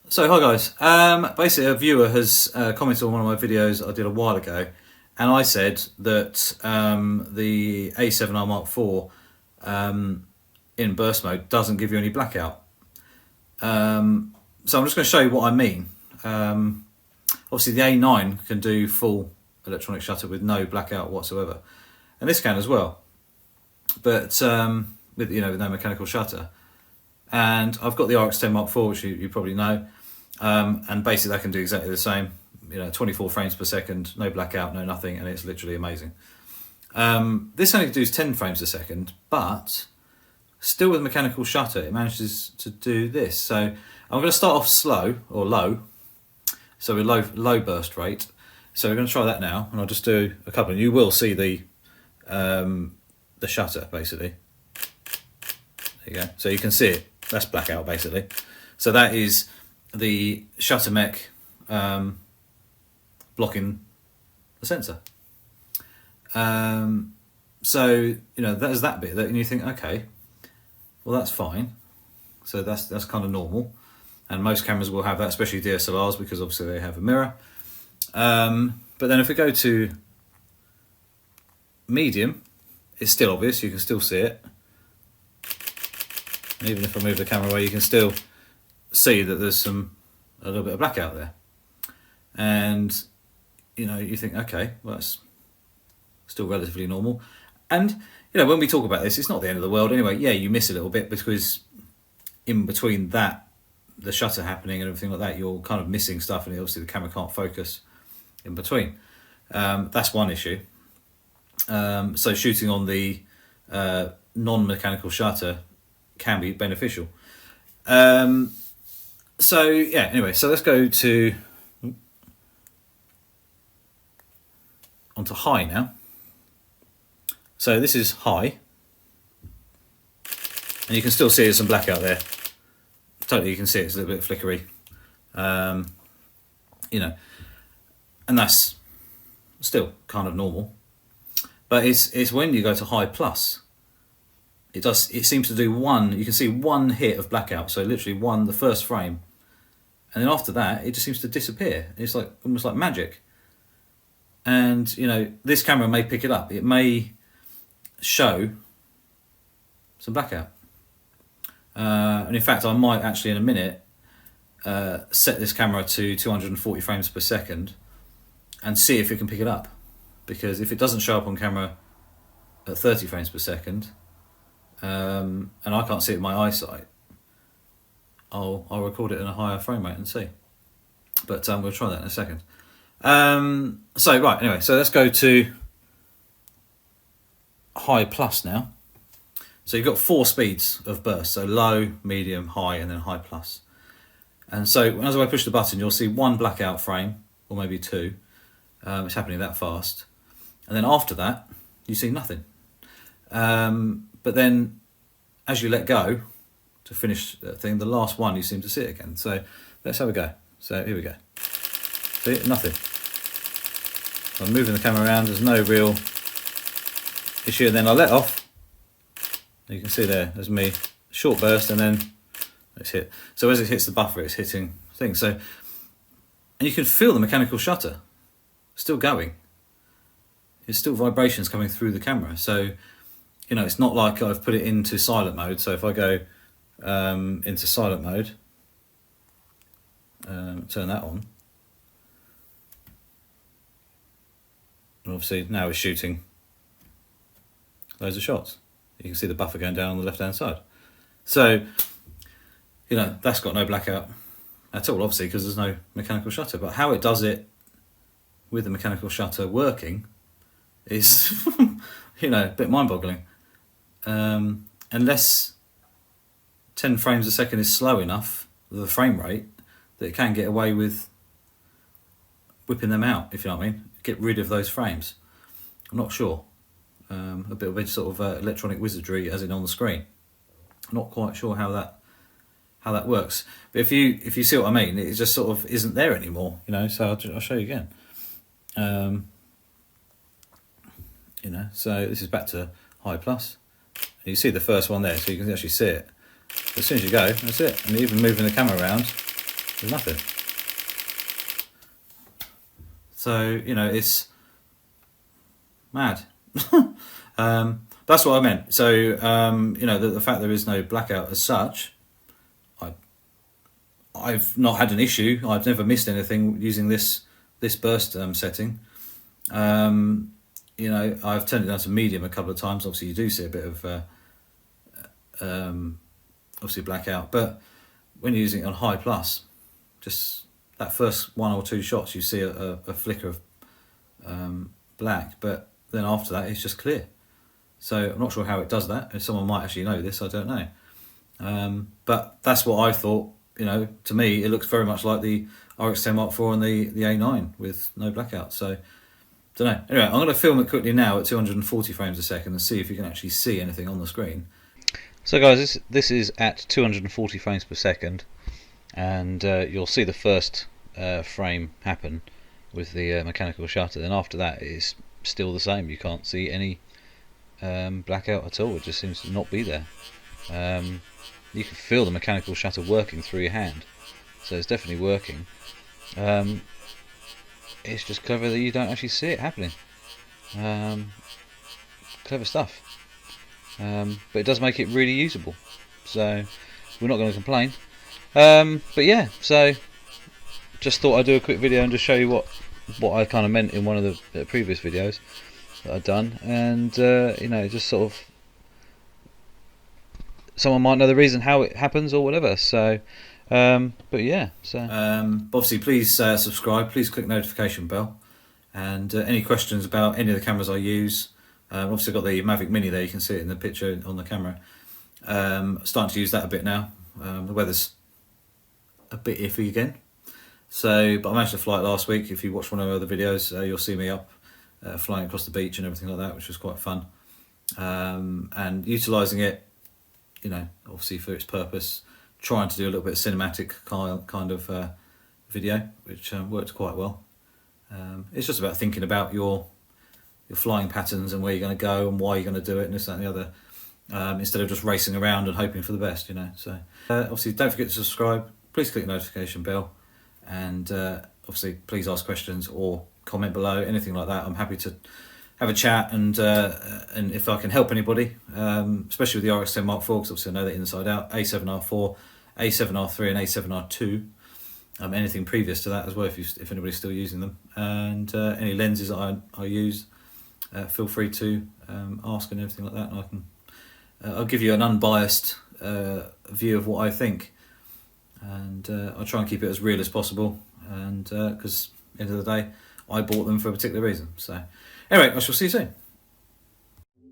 So hi guys, basically a viewer has commented on one of my videos I did a while ago, and I said that the A7R Mark IV in burst mode doesn't give you any blackout. So I'm just going to show you what I mean. Obviously the A9 can do full electronic shutter with no blackout whatsoever, and this can as well, but with no mechanical shutter. And I've got the RX10 Mark IV, which you probably know. And basically that can do exactly the same, 24 frames per second, no blackout, no nothing, and it's literally amazing. This only does 10 frames a second, but still with mechanical shutter it manages to do this. So I'm going to start off slow, or low, so with low burst rate. So we're going to try that now, and I'll just do a couple, and you will see the shutter basically. There you go, so you can see it, that's blackout basically. So that is the shutter mech blocking the sensor. So there's that bit, and you think, okay, well that's fine. So that's kind of normal, and most cameras will have that, especially DSLRs, because obviously they have a mirror. But then if we go to medium, it's still obvious, you can still see it. And even if I move the camera away, you can still see that there's a little bit of blackout there. And you think, okay, well that's still relatively normal. And when we talk about this, it's not the end of the world anyway. Yeah, you miss a little bit because in between that, the shutter happening and everything like that, you're kind of missing stuff, and obviously the camera can't focus in between. That's one issue. So shooting on the non-mechanical shutter can be beneficial. So yeah, anyway, so let's go onto high now. So this is high, and you can still see there's some blackout there. Totally, you can see it's a little bit flickery. And that's still kind of normal. But it's when you go to high plus, it seems to do you can see one hit of blackout, so literally the first frame, and then after that it just seems to disappear. It's like almost like magic. And this camera may pick it up, it may show some blackout, and in fact I might actually in a minute set this camera to 240 frames per second and see if it can pick it up, because if it doesn't show up on camera at 30 frames per second, and I can't see it with my eyesight, I'll record it in a higher frame rate and see. But we'll try that in a second. So right, anyway, so let's go to high plus now. So you've got 4 speeds of burst, so low, medium, high, and then high plus. And so as I push the button, you'll see 1 blackout frame, or maybe 2. It's happening that fast. And then after that, you see nothing. But then as you let go to finish that thing, the last one you seem to see it again. So let's have a go. So here we go. See, nothing. I'm moving the camera around, there's no real issue. And then I let off. You can see there's me, short burst, and then it's hit. So as it hits the buffer, it's hitting things. So, and you can feel the mechanical shutter still going. It's still vibrations coming through the camera. So, it's not like I've put it into silent mode. So if I go into silent mode, turn that on, and obviously now it's shooting loads of shots. You can see the buffer going down on the left hand side. So, that's got no blackout at all, obviously, because there's no mechanical shutter. But how it does it with the mechanical shutter working is, a bit mind-boggling. Unless 10 frames a second is slow enough, the frame rate, that it can get away with whipping them out, if you know what I mean. Get rid of those frames. I'm not sure. A bit of sort of electronic wizardry as in on the screen. I'm not quite sure how that works. But if you see what I mean, it just sort of isn't there anymore, so I'll show you again. So this is back to high plus. You see the first one there, so you can actually see it. As soon as you go, that's it. And even moving the camera around, There's nothing. So, you know, it's mad. That's what I meant. So, you know, the fact there is no blackout as such, I've not had an issue. I've never missed anything using this burst setting. You know, I've turned it down to medium a couple of times. Obviously, you do see a bit of obviously blackout, but when you're using it on high plus, just that first 1 or 2 shots, you see a flicker of black, but then after that, it's just clear. So I'm not sure how it does that. If someone might actually know this, I don't know. But that's what I thought. You know, to me, it looks very much like the RX10 Mark IV and the A9 with no blackout. So, don't know. Anyway, I'm going to film it quickly now at 240 frames a second and see if you can actually see anything on the screen. So guys, this is at 240 frames per second, and you'll see the first frame happen with the mechanical shutter. Then after that, it's still the same. You can't see any blackout at all. It just seems to not be there. You can feel the mechanical shutter working through your hand, so it's definitely working. It's just clever that you don't actually see it happening. Clever stuff. But it does make it really usable, so we're not going to complain. But yeah, so just thought I'd do a quick video and just show you what I kind of meant in one of the previous videos that I've done, and you know, just sort of someone might know the reason how it happens or whatever. So but yeah, so obviously please subscribe, please click notification bell, and any questions about any of the cameras I use. Obviously got the Mavic Mini there, you can see it in the picture on the camera. Starting to use that a bit now. The weather's a bit iffy again, so but I managed to fly it last week. If you watch one of the other videos, you'll see me up flying across the beach and everything like that, which was quite fun. And utilising it, you know, obviously for its purpose, trying to do a little bit of cinematic kind of video, which worked quite well. It's just about thinking about your flying patterns and where you're going to go and why you're going to do it and this, that and the other, instead of just racing around and hoping for the best, you know. So obviously don't forget to subscribe, please click the notification bell, and obviously please ask questions or comment below, anything like that. I'm happy to have a chat, and if I can help anybody, especially with the RX10 Mark IV, because obviously I know that inside out. A7R4, A7R3 and A7R2, anything previous to that as well, if anybody's still using them, and any lenses that I use, feel free to ask and everything like that, and I can I'll give you an unbiased view of what I think, and I'll try and keep it as real as possible, and because at the end of the day I bought them for a particular reason. So anyway, I shall see you soon.